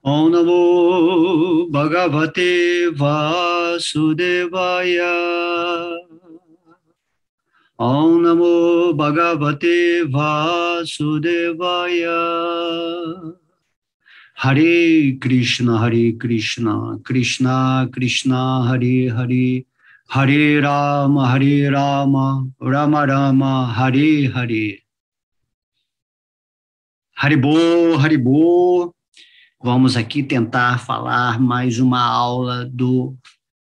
Om Namo Bhagavate Vasudevaya. Om Namo Bhagavate Vasudevaya. Hare Krishna, Krishna Krishna, Hare Hare, Hare Rama, Rama Rama, Hare Hare. Haribo, Haribo. Vamos aqui tentar falar mais uma aula do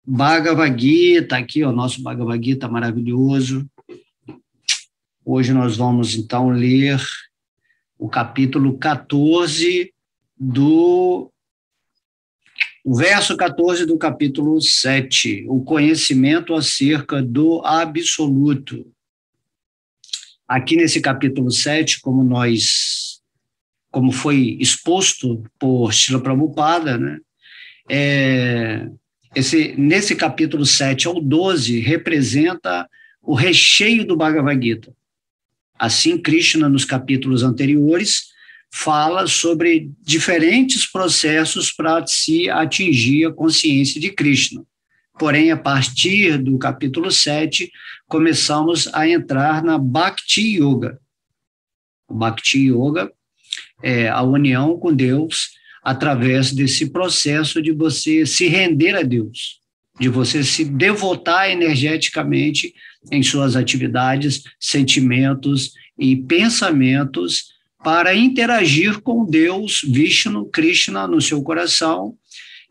Bhagavad Gita, aqui, o nosso Bhagavad Gita maravilhoso. Hoje nós vamos, então, ler o capítulo 14 o verso 14 do capítulo 7, o conhecimento acerca do absoluto. Aqui nesse capítulo 7, como foi exposto por Srila Prabhupada, né? Nesse capítulo 7 ao 12, representa o recheio do Bhagavad Gita. Assim, Krishna, nos capítulos anteriores, fala sobre diferentes processos para se atingir a consciência de Krishna. Porém, a partir do capítulo 7, começamos a entrar na Bhakti Yoga. O Bhakti Yoga é a união com Deus através desse processo de você se render a Deus, de você se devotar energeticamente em suas atividades, sentimentos e pensamentos para interagir com Deus, Vishnu, Krishna no seu coração,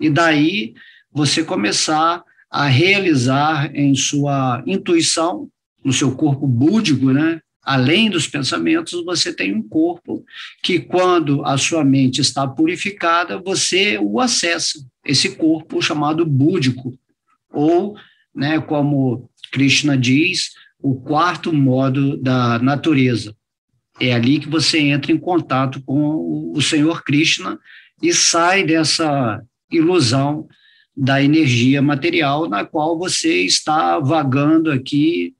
e daí você começar a realizar em sua intuição, no seu corpo búdico, né? Além dos pensamentos, você tem um corpo que, quando a sua mente está purificada, você o acessa, esse corpo chamado búdico, ou, né, como Krishna diz, o quarto modo da natureza. É ali que você entra em contato com o Senhor Krishna e sai dessa ilusão da energia material na qual você está vagando aqui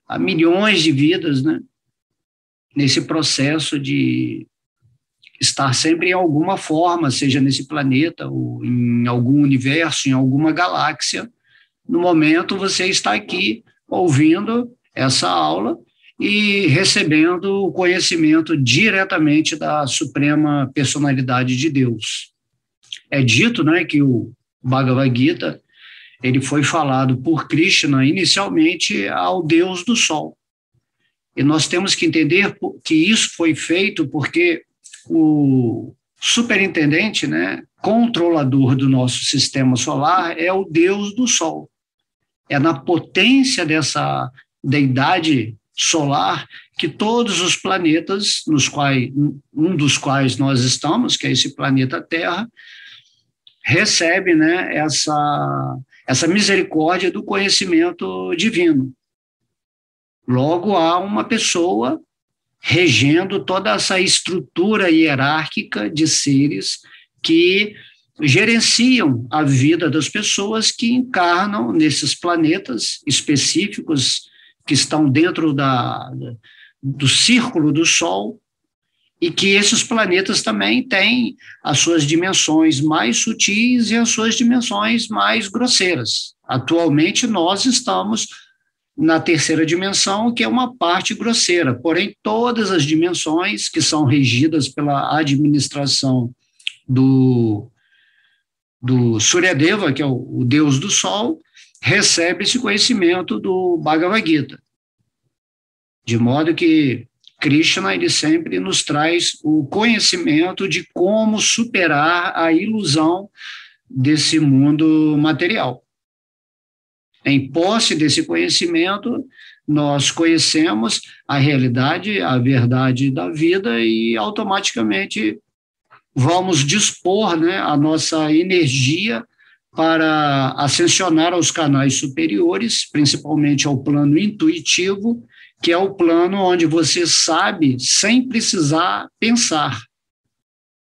há milhões de vidas, né? Nesse processo de estar sempre em alguma forma, seja nesse planeta ou em algum universo, em alguma galáxia. No momento, você está aqui ouvindo essa aula e recebendo o conhecimento diretamente da Suprema Personalidade de Deus. É dito, né, que o Bhagavad Gita ele foi falado por Krishna inicialmente ao Deus do Sol. E nós temos que entender que isso foi feito porque o superintendente, né, controlador do nosso sistema solar é o Deus do Sol. É na potência dessa deidade solar que todos os planetas, um dos quais nós estamos, que é esse planeta Terra, recebe, né, essa misericórdia do conhecimento divino. Logo, há uma pessoa regendo toda essa estrutura hierárquica de seres que gerenciam a vida das pessoas que encarnam nesses planetas específicos que estão dentro do círculo do Sol, e que esses planetas também têm as suas dimensões mais sutis e as suas dimensões mais grosseiras. Atualmente, nós estamos na terceira dimensão, que é uma parte grosseira, porém todas as dimensões que são regidas pela administração do Suryadeva, que é o Deus do Sol, recebe esse conhecimento do Bhagavad Gita. De modo que Krishna ele sempre nos traz o conhecimento de como superar a ilusão desse mundo material. Em posse desse conhecimento, nós conhecemos a realidade, a verdade da vida e automaticamente vamos dispor, né, a nossa energia para ascensionar aos canais superiores, principalmente ao plano intuitivo, que é o plano onde você sabe sem precisar pensar.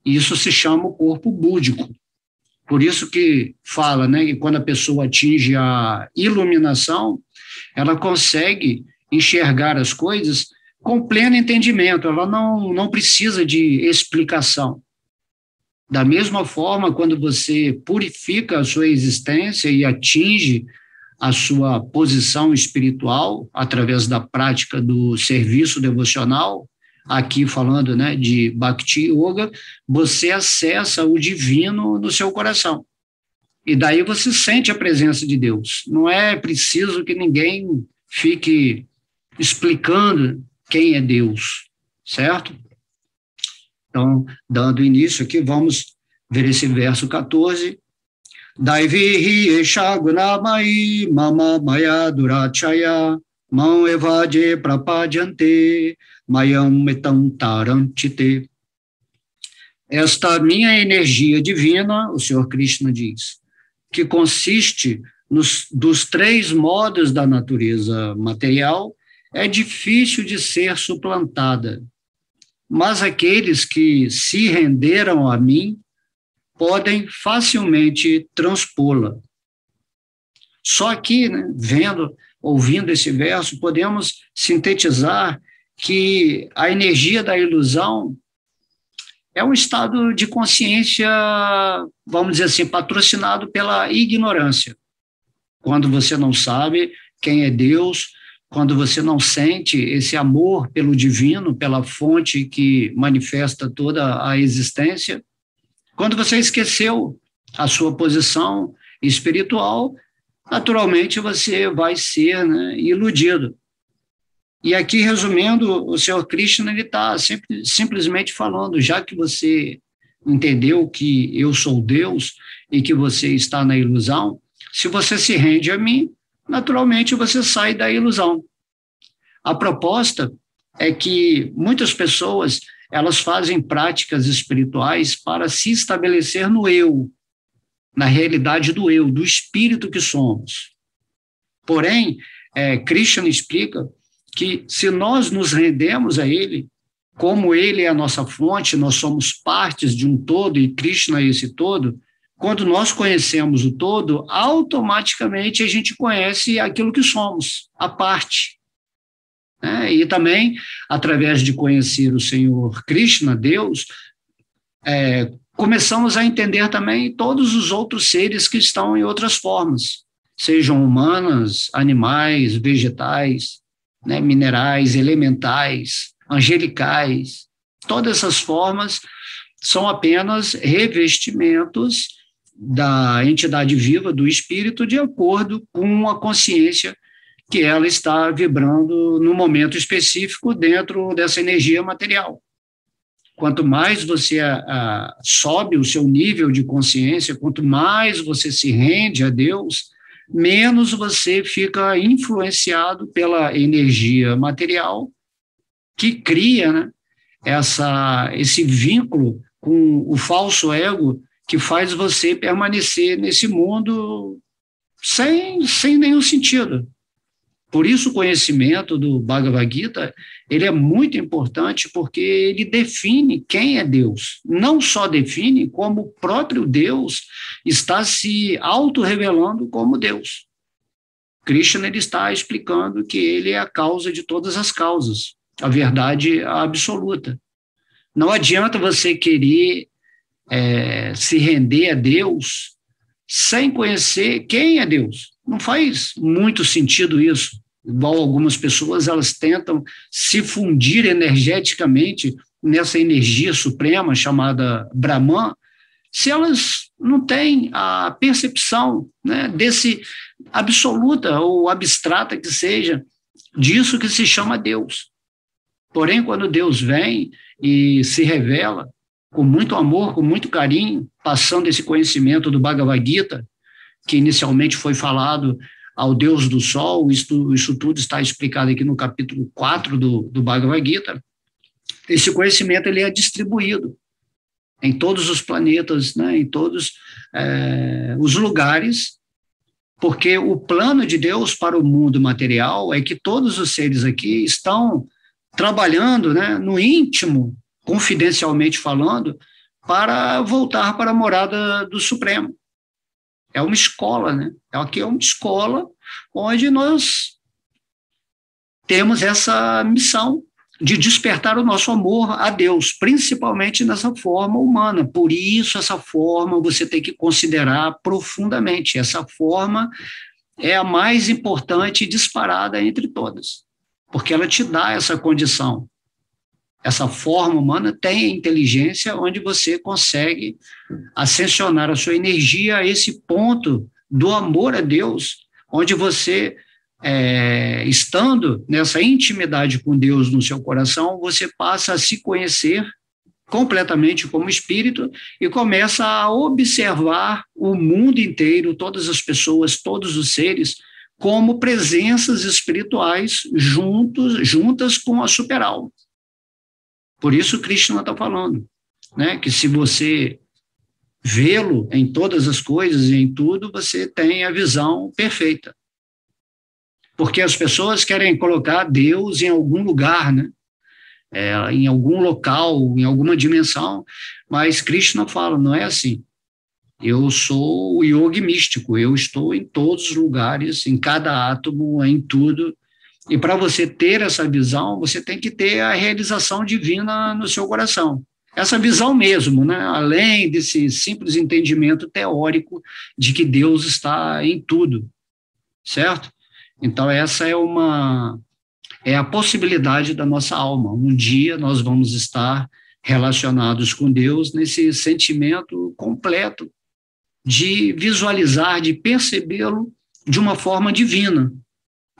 Isso se chama o corpo búdico. Por isso que fala, né, que quando a pessoa atinge a iluminação, ela consegue enxergar as coisas com pleno entendimento, ela não precisa de explicação. Da mesma forma, quando você purifica a sua existência e atinge a sua posição espiritual através da prática do serviço devocional, aqui falando, né, de Bhakti Yoga, você acessa o divino no seu coração. E daí você sente a presença de Deus. Não é preciso que ninguém fique explicando quem é Deus, certo? Então, dando início aqui, vamos ver esse verso 14. Daivihi esha gunamai mama maya durachaya mam evaje prapadyante mayam metam taranchite. Esta minha energia divina, o Senhor Krishna diz, que consiste dos 3 modos da natureza material, é difícil de ser suplantada. Mas aqueles que se renderam a mim podem facilmente transpô-la. Só aqui, né, ouvindo esse verso, podemos sintetizar que a energia da ilusão é um estado de consciência, vamos dizer assim, patrocinado pela ignorância. Quando você não sabe quem é Deus, quando você não sente esse amor pelo divino, pela fonte que manifesta toda a existência, quando você esqueceu a sua posição espiritual, naturalmente você vai ser, né, iludido. E aqui, resumindo, o Senhor Krishna está simplesmente falando, já que você entendeu que eu sou Deus e que você está na ilusão, se você se rende a mim, naturalmente você sai da ilusão. A proposta é que muitas pessoas, elas fazem práticas espirituais para se estabelecer no eu, na realidade do eu, do espírito que somos. Porém, Krishna explica que se nós nos rendemos a ele, como ele é a nossa fonte, nós somos partes de um todo e Krishna é esse todo, quando nós conhecemos o todo, automaticamente a gente conhece aquilo que somos, a parte. E também, através de conhecer o Senhor Krishna, Deus, começamos a entender também todos os outros seres que estão em outras formas, sejam humanas, animais, vegetais, né, minerais, elementais, angelicais. Todas essas formas são apenas revestimentos da entidade viva, do espírito, de acordo com a consciência que ela está vibrando no momento específico dentro dessa energia material. Quanto mais você sobe o seu nível de consciência, quanto mais você se rende a Deus, menos você fica influenciado pela energia material que cria, né, esse vínculo com o falso ego que faz você permanecer nesse mundo sem nenhum sentido. Por isso o conhecimento do Bhagavad Gita, ele é muito importante porque ele define quem é Deus. Não só define, como o próprio Deus está se auto-revelando como Deus. Krishna, ele está explicando que ele é a causa de todas as causas, a verdade absoluta. Não adianta você querer se render a Deus sem conhecer quem é Deus. Não faz muito sentido isso. Igual algumas pessoas, elas tentam se fundir energeticamente nessa energia suprema chamada Brahman, se elas não têm a percepção, né, desse absoluta ou abstrata que seja, disso que se chama Deus. Porém, quando Deus vem e se revela com muito amor, com muito carinho, passando esse conhecimento do Bhagavad Gita, que inicialmente foi falado ao Deus do Sol, isso tudo está explicado aqui no capítulo 4 do Bhagavad Gita. Esse conhecimento ele é distribuído em todos os planetas, né, em todos os lugares, porque o plano de Deus para o mundo material é que todos os seres aqui estão trabalhando, né, no íntimo, confidencialmente falando, para voltar para a morada do Supremo. É uma escola, né? Aqui é uma escola onde nós temos essa missão de despertar o nosso amor a Deus, principalmente nessa forma humana. Por isso, essa forma você tem que considerar profundamente. Essa forma é a mais importante e disparada entre todas, porque ela te dá essa condição. Essa forma humana tem inteligência onde você consegue ascensionar a sua energia a esse ponto do amor a Deus, onde você, estando nessa intimidade com Deus no seu coração, você passa a se conhecer completamente como espírito e começa a observar o mundo inteiro, todas as pessoas, todos os seres, como presenças espirituais juntas com a superalma. Por isso Krishna está falando, né, que se você vê-lo em todas as coisas e em tudo, você tem a visão perfeita. Porque as pessoas querem colocar Deus em algum lugar, né? Em algum local, em alguma dimensão, mas Krishna fala, não é assim. Eu sou o yogi místico, eu estou em todos os lugares, em cada átomo, em tudo. E para você ter essa visão, você tem que ter a realização divina no seu coração. Essa visão mesmo, né? Além desse simples entendimento teórico de que Deus está em tudo, certo? Então, essa é a possibilidade da nossa alma. Um dia nós vamos estar relacionados com Deus nesse sentimento completo de visualizar, de percebê-lo de uma forma divina.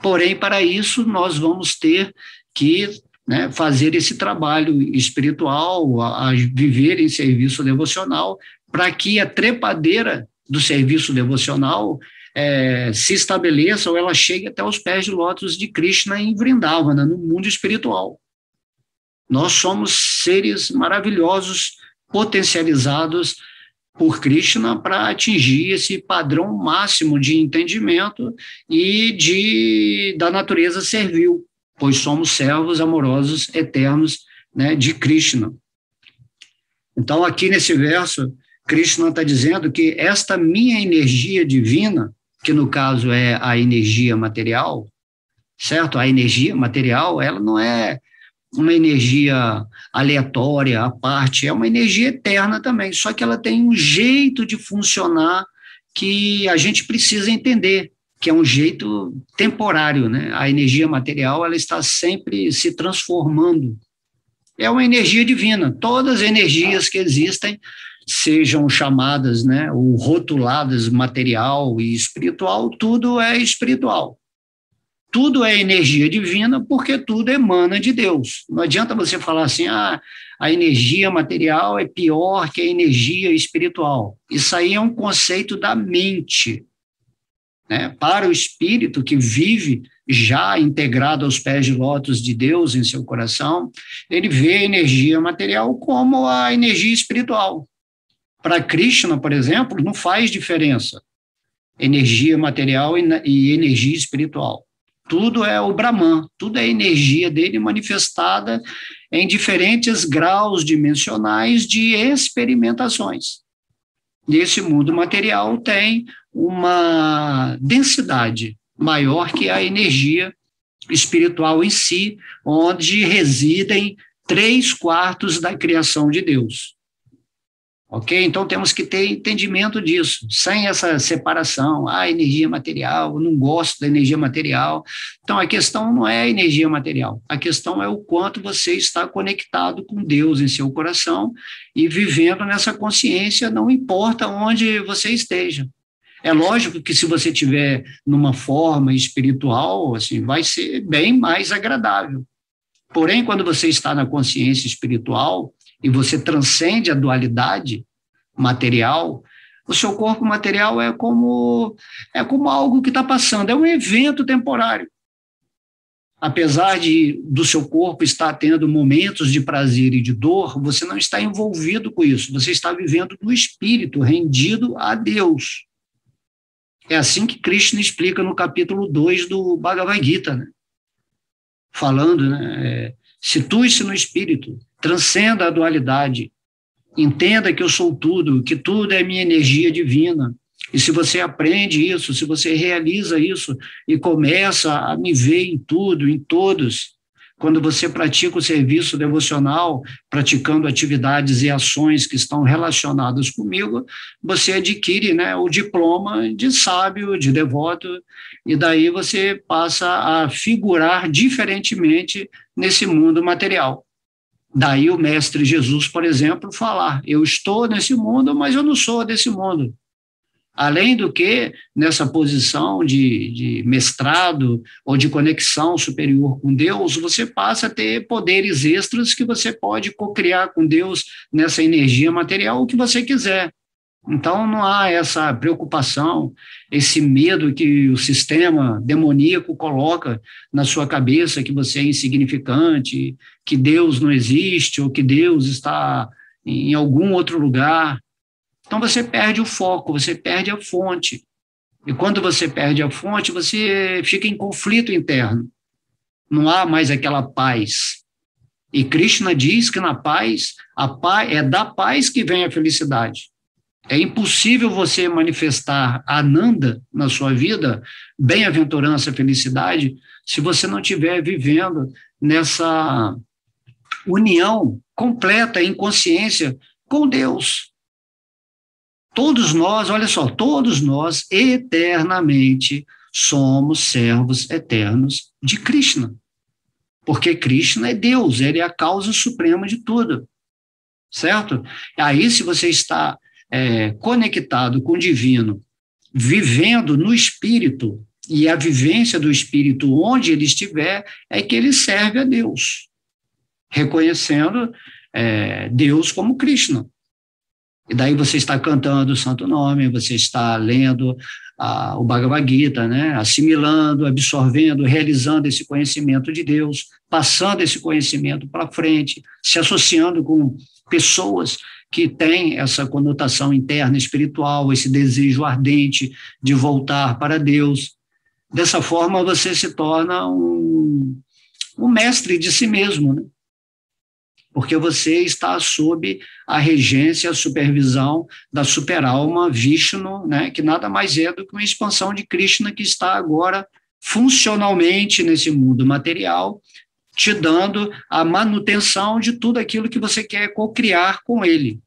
Porém, para isso, nós vamos ter que, né, fazer esse trabalho espiritual, a viver em serviço devocional, para que a trepadeira do serviço devocional se estabeleça ou ela chegue até os pés de lótus de Krishna em Vrindavana, no mundo espiritual. Nós somos seres maravilhosos, potencializados por Krishna para atingir esse padrão máximo de entendimento e da natureza servil, pois somos servos amorosos eternos, né, de Krishna. Então, aqui nesse verso, Krishna está dizendo que esta minha energia divina, que no caso é a energia material, certo? A energia material, ela não é uma energia aleatória, à parte, é uma energia eterna também, só que ela tem um jeito de funcionar que a gente precisa entender, que é um jeito temporário, né? A energia material, ela está sempre se transformando. É uma energia divina. Todas as energias que existem, sejam chamadas, né, ou rotuladas material e espiritual, tudo é espiritual. Tudo é energia divina porque tudo emana de Deus. Não adianta você falar assim, a energia material é pior que a energia espiritual. Isso aí é um conceito da mente, né? Para o espírito que vive já integrado aos pés de lótus de Deus em seu coração, ele vê a energia material como a energia espiritual. Para Krishna, por exemplo, não faz diferença energia material e energia espiritual. Tudo é o Brahman, tudo é energia dele manifestada em diferentes graus dimensionais de experimentações. Nesse mundo material tem uma densidade maior que a energia espiritual em si, onde residem 3/4 da criação de Deus. Ok? Então, temos que ter entendimento disso, sem essa separação, energia material, eu não gosto da energia material. Então, a questão não é a energia material, a questão é o quanto você está conectado com Deus em seu coração e vivendo nessa consciência, não importa onde você esteja. É lógico que se você estiver numa forma espiritual, assim, vai ser bem mais agradável. Porém, quando você está na consciência espiritual, e você transcende a dualidade material, o seu corpo material é como algo que está passando, é um evento temporário. Apesar do seu corpo estar tendo momentos de prazer e de dor, você não está envolvido com isso, você está vivendo no espírito, rendido a Deus. É assim que Krishna explica no capítulo 2 do Bhagavad Gita, né? Falando, né? Situe-se no espírito, transcenda a dualidade, entenda que eu sou tudo, que tudo é minha energia divina. E se você aprende isso, se você realiza isso e começa a me ver em tudo, em todos, Quando você pratica o serviço devocional, praticando atividades e ações que estão relacionadas comigo, você adquire, né, o diploma de sábio, de devoto, e daí você passa a figurar diferentemente nesse mundo material. Daí o Mestre Jesus, por exemplo, falar: eu estou nesse mundo, mas eu não sou desse mundo. Além do que, nessa posição de mestrado ou de conexão superior com Deus, você passa a ter poderes extras que você pode cocriar com Deus nessa energia material o que você quiser. Então, não há essa preocupação, esse medo que o sistema demoníaco coloca na sua cabeça, que você é insignificante, que Deus não existe, ou que Deus está em algum outro lugar. Então, você perde o foco, você perde a fonte. E quando você perde a fonte, você fica em conflito interno. Não há mais aquela paz. E Krishna diz que na paz, é da paz que vem a felicidade. É impossível você manifestar Ananda na sua vida, bem-aventurança, felicidade, se você não estiver vivendo nessa união completa, em consciência com Deus. Todos nós, olha só, todos nós eternamente somos servos eternos de Krishna. Porque Krishna é Deus, ele é a causa suprema de tudo. Certo? Aí, se você está conectado com o divino, vivendo no espírito, e a vivência do espírito onde ele estiver, é que ele serve a Deus, reconhecendo Deus como Krishna. E daí você está cantando o santo nome, você está lendo o Bhagavad Gita, né? Assimilando, absorvendo, realizando esse conhecimento de Deus, passando esse conhecimento para frente, se associando com pessoas que têm essa conotação interna espiritual, esse desejo ardente de voltar para Deus. Dessa forma, você se torna um mestre de si mesmo, né? Porque você está sob a regência, a supervisão da superalma Vishnu, né, que nada mais é do que uma expansão de Krishna que está agora funcionalmente nesse mundo material, te dando a manutenção de tudo aquilo que você quer cocriar com ele.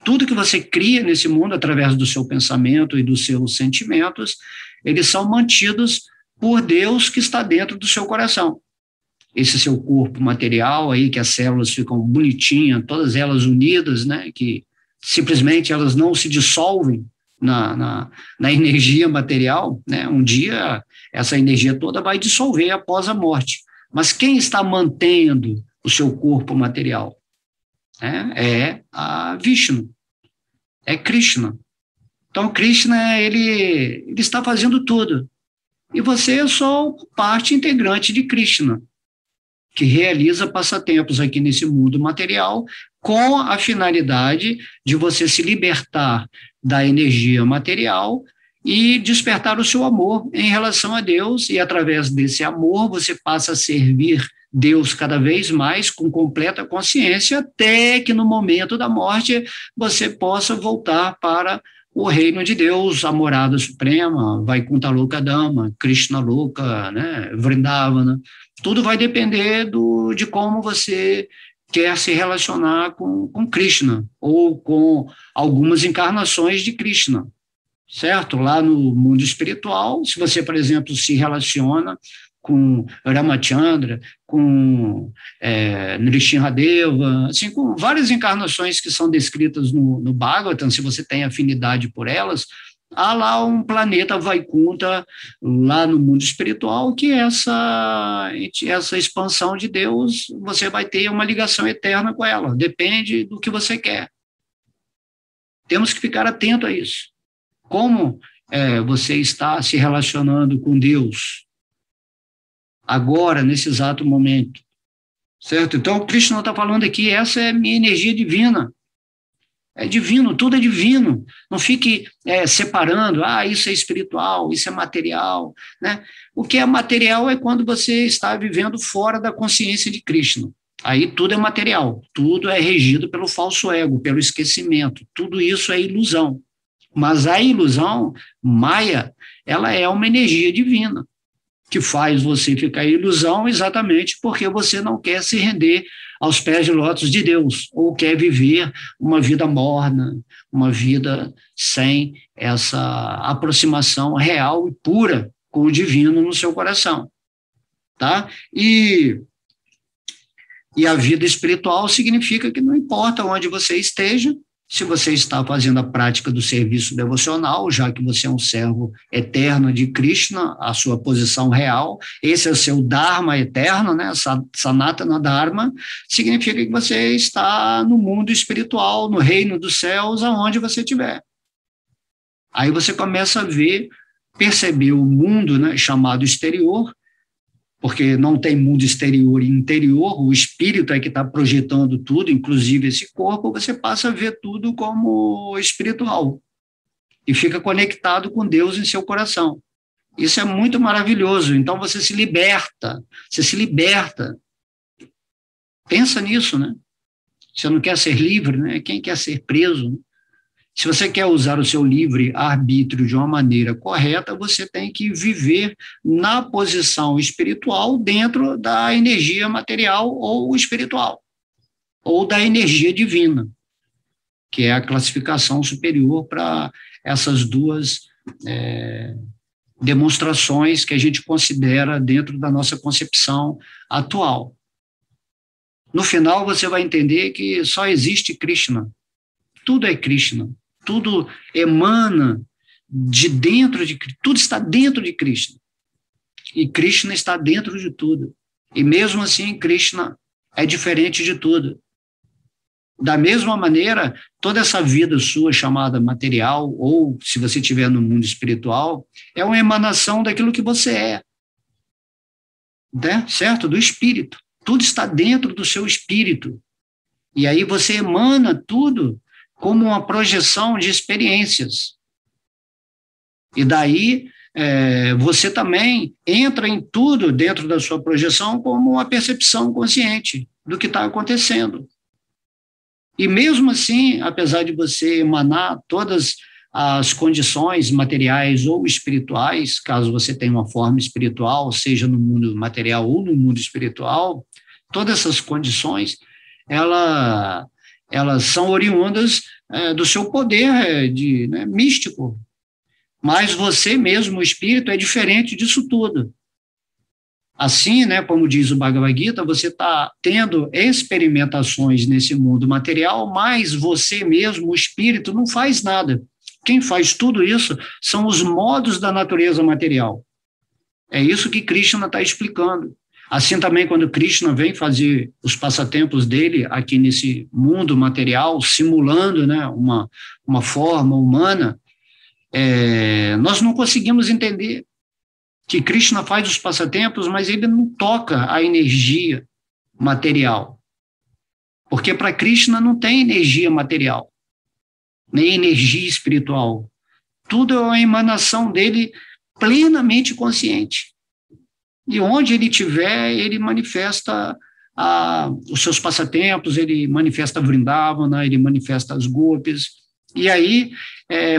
Tudo que você cria nesse mundo, através do seu pensamento e dos seus sentimentos, eles são mantidos por Deus que está dentro do seu coração. Esse seu corpo material aí, que as células ficam bonitinhas, todas elas unidas, né, que simplesmente elas não se dissolvem na energia material, né, um dia essa energia toda vai dissolver após a morte. Mas quem está mantendo o seu corpo material? É a Vishnu, é Krishna. Então, Krishna, ele está fazendo tudo. E você é só parte integrante de Krishna, que realiza passatempos aqui nesse mundo material com a finalidade de você se libertar da energia material e despertar o seu amor em relação a Deus, e através desse amor você passa a servir Deus cada vez mais com completa consciência, até que no momento da morte você possa voltar para o reino de Deus, a morada suprema, Vaikuntha Loka Dhamma, Krishna Loka, né, Vrindavana. Tudo vai depender de como você quer se relacionar com Krishna, ou com algumas encarnações de Krishna, certo? Lá no mundo espiritual, se você, por exemplo, se relaciona com Ramachandra, com Nrsimhadeva, assim, com várias encarnações que são descritas no Bhagavatam, se você tem afinidade por elas, há lá um planeta Vaikuntha, lá no mundo espiritual, que essa expansão de Deus, você vai ter uma ligação eterna com ela, depende do que você quer. Temos que ficar atento a isso. Como você está se relacionando com Deus agora, nesse exato momento, certo? Então, o Krishna está falando aqui, essa é minha energia divina. É divino, tudo é divino. Não fique separando, isso é espiritual, isso é material, né? O que é material é quando você está vivendo fora da consciência de Krishna. Aí tudo é material, tudo é regido pelo falso ego, pelo esquecimento. Tudo isso é ilusão. Mas a ilusão, Maya, ela é uma energia divina. que faz você ficar em ilusão exatamente porque você não quer se render aos pés de lótus de Deus, ou quer viver uma vida morna, uma vida sem essa aproximação real e pura com o divino no seu coração. Tá? E a vida espiritual significa que não importa onde você esteja, se você está fazendo a prática do serviço devocional, já que você é um servo eterno de Krishna, a sua posição real, esse é o seu Dharma eterno, né? Sanatana Dharma, significa que você está no mundo espiritual, no reino dos céus, aonde você estiver. Aí você começa a ver, perceber o mundo, né, chamado exterior, porque não tem mundo exterior e interior, o espírito é que está projetando tudo, inclusive esse corpo, você passa a ver tudo como espiritual e fica conectado com Deus em seu coração. Isso é muito maravilhoso, então você se liberta. Pensa nisso, né? Você não quer ser livre, né? Quem quer ser preso, né? Se você quer usar o seu livre-arbítrio de uma maneira correta, você tem que viver na posição espiritual dentro da energia material ou espiritual, ou da energia divina, que é a classificação superior para essas duas demonstrações que a gente considera dentro da nossa concepção atual. No final, você vai entender que só existe Krishna. Tudo é Krishna. Tudo emana de dentro de Krishna, tudo está dentro de Krishna. E Krishna está dentro de tudo. E mesmo assim, Krishna é diferente de tudo. Da mesma maneira, toda essa vida sua chamada material, ou se você estiver no mundo espiritual, é uma emanação daquilo que você é. Né? Certo? Do espírito. Tudo está dentro do seu espírito. E aí você emana tudo como uma projeção de experiências. E daí, você também entra em tudo dentro da sua projeção como uma percepção consciente do que está acontecendo. E mesmo assim, apesar de você emanar todas as condições materiais ou espirituais, caso você tenha uma forma espiritual, seja no mundo material ou no mundo espiritual, todas essas condições, elas são oriundas do seu poder místico. Mas você mesmo, o espírito, é diferente disso tudo. Assim, né, como diz o Bhagavad Gita, você está tendo experimentações nesse mundo material, mas você mesmo, o espírito, não faz nada. Quem faz tudo isso são os modos da natureza material. É isso que Krishna está explicando. Assim também, quando Krishna vem fazer os passatempos dele aqui nesse mundo material, simulando, né, uma forma humana, nós não conseguimos entender que Krishna faz os passatempos, mas ele não toca a energia material. Porque para Krishna não tem energia material, nem energia espiritual. Tudo é uma emanação dele plenamente consciente. E onde ele estiver, ele manifesta os seus passatempos, ele manifesta Vrindavana, ele manifesta as Gopis. E aí,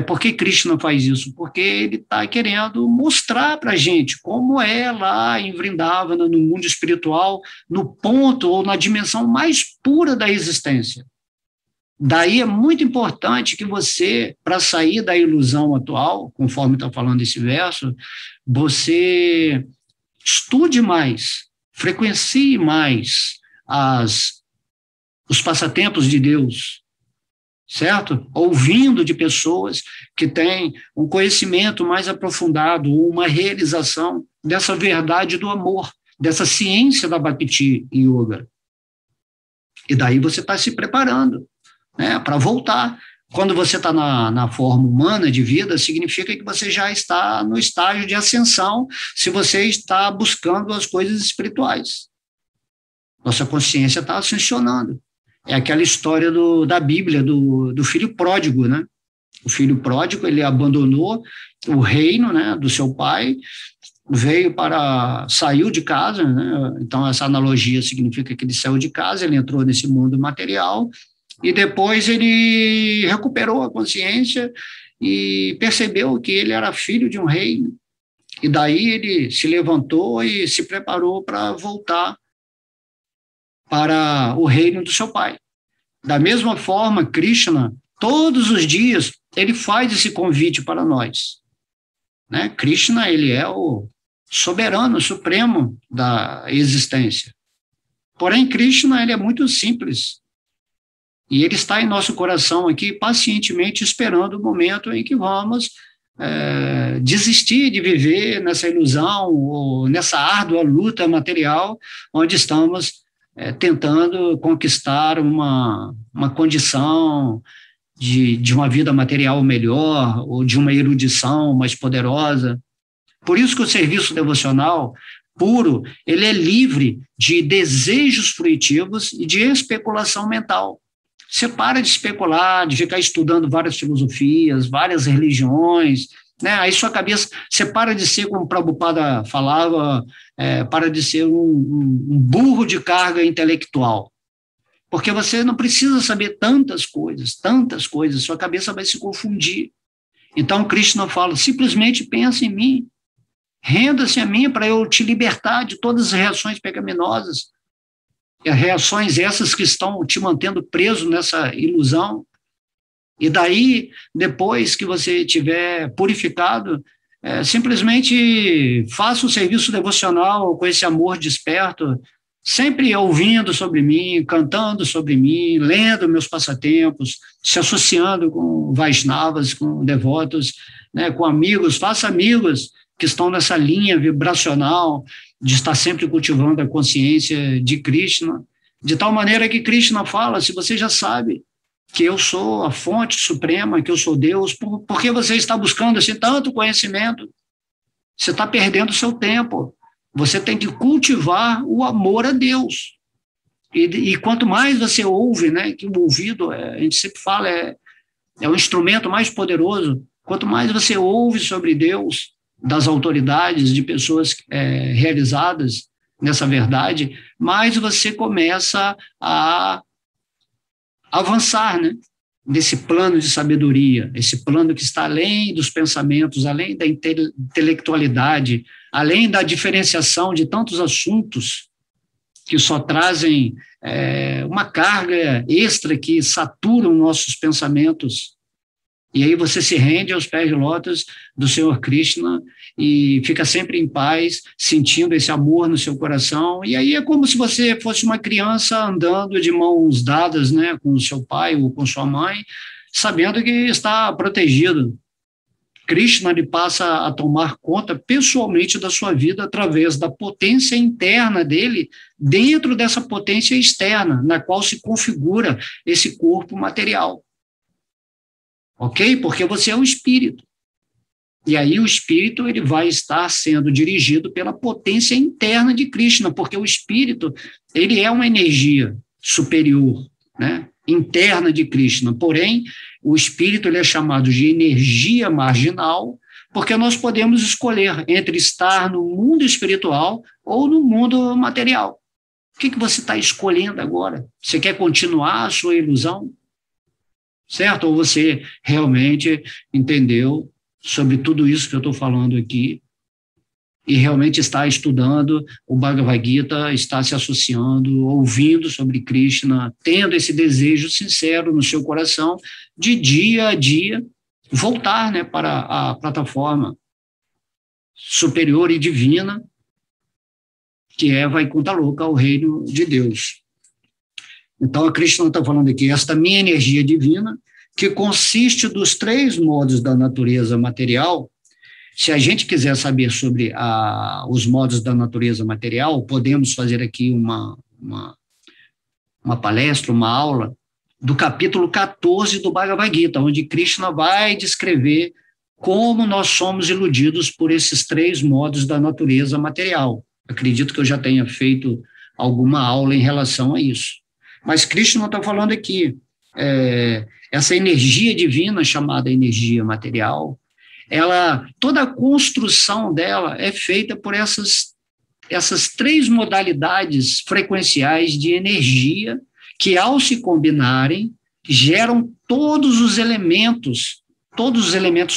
por que Krishna faz isso? Porque ele está querendo mostrar para a gente como é lá em Vrindavana, no mundo espiritual, no ponto ou na dimensão mais pura da existência. Daí é muito importante que você, para sair da ilusão atual, conforme está falando esse verso, você estude mais, frequencie mais os passatempos de Deus, certo? Ouvindo de pessoas que têm um conhecimento mais aprofundado, uma realização dessa verdade do amor, dessa ciência da Bhakti Yoga. E daí você está se preparando, né, para voltar. Quando você está na forma humana de vida, significa que você já está no estágio de ascensão, se você está buscando as coisas espirituais. Nossa consciência está ascensionando. É aquela história da Bíblia, do filho pródigo, né? O filho pródigo, ele abandonou o reino, né, do seu pai, saiu de casa, né? Então essa analogia significa que ele saiu de casa, ele entrou nesse mundo material, e depois ele recuperou a consciência e percebeu que ele era filho de um rei. E daí ele se levantou e se preparou para voltar para o reino do seu pai. Da mesma forma, Krishna, todos os dias, ele faz esse convite para nós. Né? Krishna, ele é o soberano, supremo da existência. Porém, Krishna, ele é muito simples. E ele está em nosso coração aqui, pacientemente esperando o momento em que vamos desistir de viver nessa ilusão ou nessa árdua luta material, onde estamos tentando conquistar uma condição de uma vida material melhor ou de uma erudição mais poderosa. Por isso que o serviço devocional puro, ele é livre de desejos fruitivos e de especulação mental. Você para de especular, de ficar estudando várias filosofias, várias religiões, né? Aí sua cabeça, você para de ser, como o Prabhupada falava, para de ser um burro de carga intelectual. Porque você não precisa saber tantas coisas, sua cabeça vai se confundir. Então, Krishna fala, simplesmente pensa em mim, renda-se a mim para eu te libertar de todas as reações pecaminosas, reações essas que estão te mantendo preso nessa ilusão. E daí, depois que você tiver purificado, simplesmente faça o serviço devocional com esse amor desperto, sempre ouvindo sobre mim, cantando sobre mim, lendo meus passatempos, se associando com Vaishnavas, com devotos, né, com amigos, faça amigos que estão nessa linha vibracional de estar sempre cultivando a consciência de Krishna, de tal maneira que Krishna fala, se você já sabe que eu sou a fonte suprema, que eu sou Deus, por que você está buscando assim, tanto conhecimento? Você está perdendo o seu tempo. Você tem que cultivar o amor a Deus. E quanto mais você ouve, né, que o ouvido, a gente sempre fala, é o instrumento mais poderoso, quanto mais você ouve sobre Deus, das autoridades, de pessoas realizadas nessa verdade, mais você começa a avançar, né, nesse plano de sabedoria, esse plano que está além dos pensamentos, além da intelectualidade, além da diferenciação de tantos assuntos que só trazem uma carga extra que saturam nossos pensamentos. E aí você se rende aos pés de lótus do Senhor Krishna e fica sempre em paz, sentindo esse amor no seu coração. E aí é como se você fosse uma criança andando de mãos dadas, né, com o seu pai ou com sua mãe, sabendo que está protegido. Krishna ele passa a tomar conta pessoalmente da sua vida através da potência interna dele, dentro dessa potência externa, na qual se configura esse corpo material. Ok? Porque você é um espírito. E aí o espírito ele vai estar sendo dirigido pela potência interna de Krishna, porque o espírito ele é uma energia superior, né? Interna de Krishna. Porém, o espírito ele é chamado de energia marginal, porque nós podemos escolher entre estar no mundo espiritual ou no mundo material. O que você está escolhendo agora? Você quer continuar a sua ilusão? Certo? Ou você realmente entendeu sobre tudo isso que eu estou falando aqui e realmente está estudando o Bhagavad Gita, está se associando, ouvindo sobre Krishna, tendo esse desejo sincero no seu coração de dia a dia voltar, né, para a plataforma superior e divina que é Vaikuntha Loka, o reino de Deus. Então, a Krishna está falando aqui, esta minha energia divina, que consiste dos 3 modos da natureza material. Se a gente quiser saber sobre os modos da natureza material, podemos fazer aqui uma palestra, uma aula, do capítulo 14 do Bhagavad Gita, onde Krishna vai descrever como nós somos iludidos por esses 3 modos da natureza material. Acredito que eu já tenha feito alguma aula em relação a isso. Mas Krishna está falando aqui, essa energia divina, chamada energia material, toda a construção dela é feita por essas 3 modalidades frequenciais de energia que, ao se combinarem, geram todos os elementos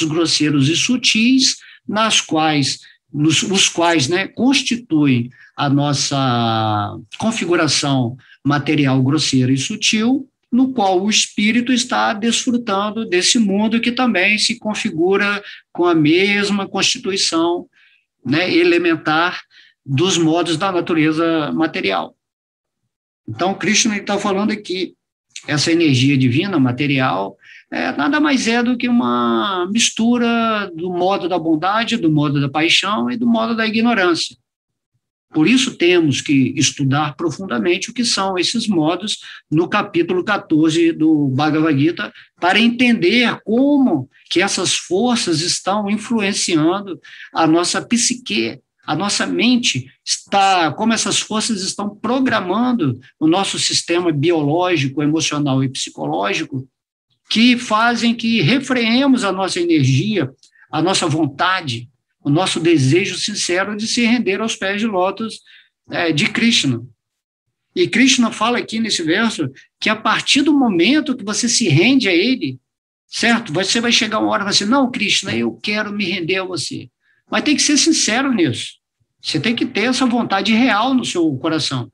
grosseiros e sutis, nas quais os quais, né, constituem a nossa configuração material grosseira e sutil, no qual o espírito está desfrutando desse mundo que também se configura com a mesma constituição, né, elementar dos modos da natureza material. Então, Krishna está falando aqui, essa energia divina, material, nada mais é do que uma mistura do modo da bondade, do modo da paixão e do modo da ignorância. Por isso temos que estudar profundamente o que são esses modos no capítulo 14 do Bhagavad Gita, para entender como que essas forças estão influenciando a nossa psique, a nossa mente, como essas forças estão programando o nosso sistema biológico, emocional e psicológico, que fazem que refreemos a nossa energia, a nossa vontade, o nosso desejo sincero de se render aos pés de lótus de Krishna. E Krishna fala aqui nesse verso que a partir do momento que você se rende a ele, certo? Você vai chegar uma hora e vai dizer, não, Krishna, eu quero me render a você. Mas tem que ser sincero nisso. Você tem que ter essa vontade real no seu coração.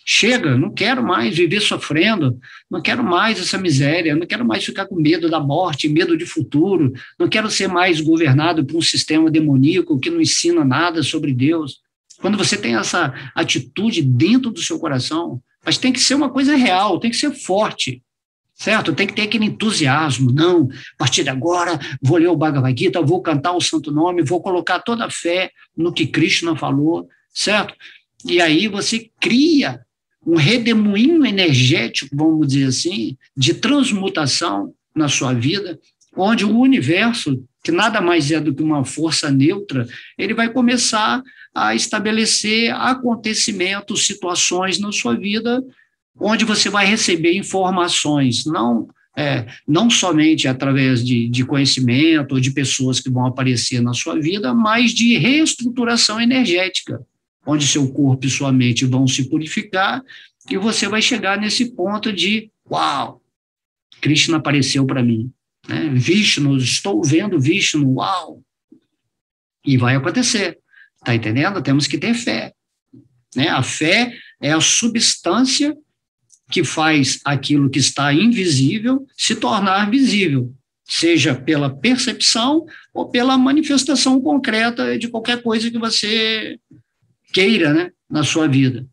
Chega, não quero mais viver sofrendo, não quero mais essa miséria, não quero mais ficar com medo da morte, medo de futuro, não quero ser mais governado por um sistema demoníaco que não ensina nada sobre Deus. Quando você tem essa atitude dentro do seu coração, mas tem que ser uma coisa real, tem que ser forte, certo? Tem que ter aquele entusiasmo, não, a partir de agora vou ler o Bhagavad Gita, vou cantar o santo nome, vou colocar toda a fé no que Krishna falou, certo? E aí você cria um redemoinho energético, vamos dizer assim, de transmutação na sua vida, onde o universo, que nada mais é do que uma força neutra, ele vai começar a estabelecer acontecimentos, situações na sua vida, onde você vai receber informações, não somente através de conhecimento ou de pessoas que vão aparecer na sua vida, mas de reestruturação energética, onde seu corpo e sua mente vão se purificar, e você vai chegar nesse ponto de, uau, Krishna apareceu para mim, né? Vishnu, estou vendo Vishnu, uau, e vai acontecer, está entendendo? Temos que ter fé, né? A fé é a substância que faz aquilo que está invisível se tornar visível, seja pela percepção ou pela manifestação concreta de qualquer coisa que você queira, né, na sua vida.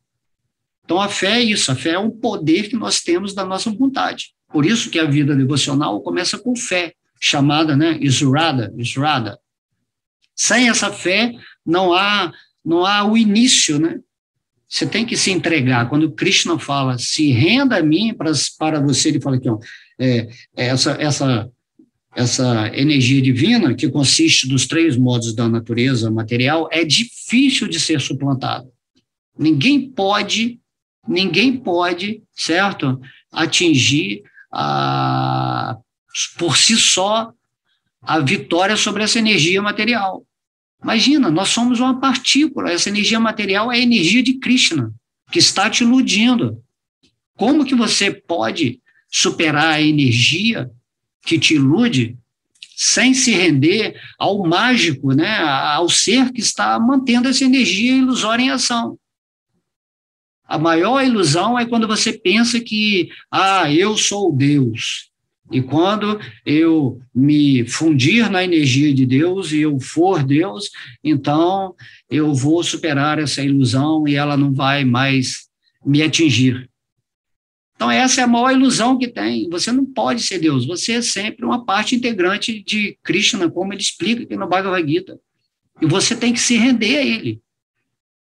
Então, a fé é isso, a fé é um poder que nós temos da nossa vontade. Por isso que a vida devocional começa com fé, chamada, né, Israda. Sem essa fé, não há o início, né? Você tem que se entregar. Quando Krishna fala, se renda a mim, para você, ele fala aqui, ó, essa energia divina, que consiste dos 3 modos da natureza material, é difícil de ser suplantada. Ninguém pode, certo, atingir por si só a vitória sobre essa energia material. Imagina, nós somos uma partícula, essa energia material é a energia de Krishna, que está te iludindo. Como que você pode superar a energia que te ilude sem se render ao mágico, né, ao ser que está mantendo essa energia ilusória em ação? A maior ilusão é quando você pensa que, eu sou Deus. E quando eu me fundir na energia de Deus e eu for Deus, então eu vou superar essa ilusão e ela não vai mais me atingir. Então essa é a maior ilusão que tem. Você não pode ser Deus, você é sempre uma parte integrante de Krishna, como ele explica aqui no Bhagavad Gita. E você tem que se render a ele.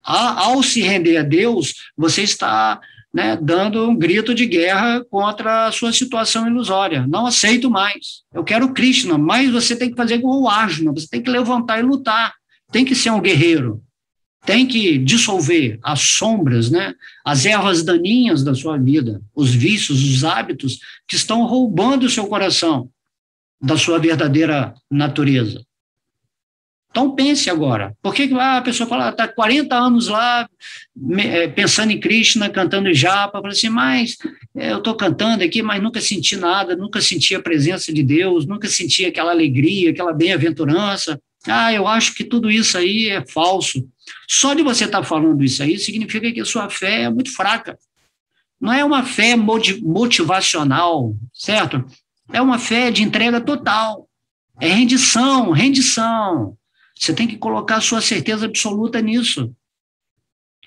Ao se render a Deus, você está, né, dando um grito de guerra contra a sua situação ilusória. Não aceito mais. Eu quero Krishna, mas você tem que fazer igual o Arjuna, você tem que levantar e lutar. Tem que ser um guerreiro. Tem que dissolver as sombras, né, as ervas daninhas da sua vida, os vícios, os hábitos que estão roubando o seu coração da sua verdadeira natureza. Então pense agora, por que a pessoa fala, está 40 anos lá, pensando em Krishna, cantando japa, fala assim, mas eu estou cantando aqui, mas nunca senti nada, nunca senti a presença de Deus, nunca senti aquela alegria, aquela bem-aventurança. Eu acho que tudo isso aí é falso. Só de você estar falando isso aí significa que a sua fé é muito fraca. Não é uma fé motivacional, certo? É uma fé de entrega total. É rendição, rendição. Você tem que colocar a sua certeza absoluta nisso.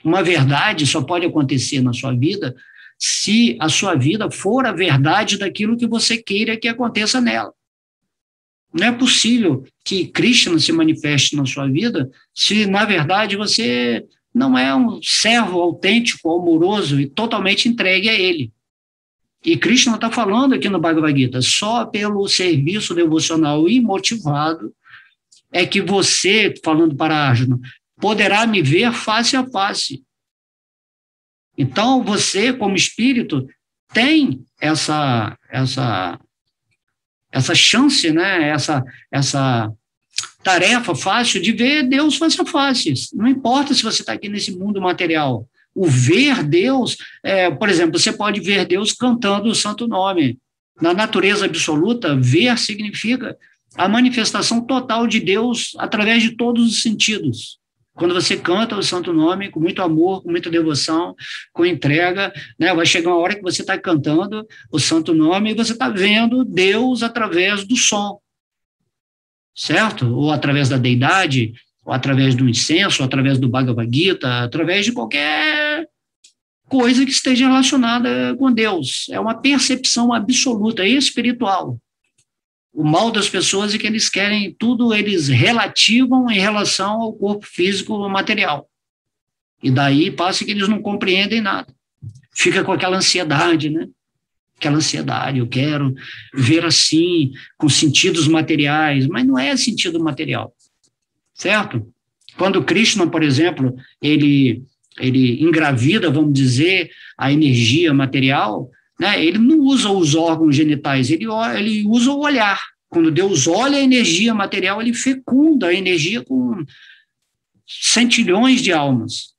Uma verdade só pode acontecer na sua vida se a sua vida for a verdade daquilo que você queira que aconteça nela. Não é possível que Krishna se manifeste na sua vida se, na verdade, você não é um servo autêntico, amoroso e totalmente entregue a ele. E Krishna está falando aqui no Bhagavad Gita, só pelo serviço devocional e motivado é que você, falando para Arjuna, poderá me ver face a face. Então, você, como espírito, tem essa chance, né? essa tarefa fácil de ver Deus face a face. Não importa se você está aqui nesse mundo material. O ver Deus, por exemplo, você pode ver Deus cantando o santo nome. Na natureza absoluta, ver significa a manifestação total de Deus através de todos os sentidos. Quando você canta o santo nome com muito amor, com muita devoção, com entrega, né, vai chegar uma hora que você está cantando o santo nome e você está vendo Deus através do som, certo? Ou através da deidade, ou através do incenso, ou através do Bhagavad Gita, através de qualquer coisa que esteja relacionada com Deus. É uma percepção absoluta, espiritual. O mal das pessoas é que eles querem tudo, eles relativam em relação ao corpo físico material. E daí passa que eles não compreendem nada. Fica com aquela ansiedade, né? Aquela ansiedade, eu quero ver assim, com sentidos materiais, mas não é sentido material, certo? Quando Krishna, por exemplo, ele engravida, vamos dizer, a energia material, né? Ele não usa os órgãos genitais, ele usa o olhar. Quando Deus olha a energia material, ele fecunda a energia com centilhões de almas.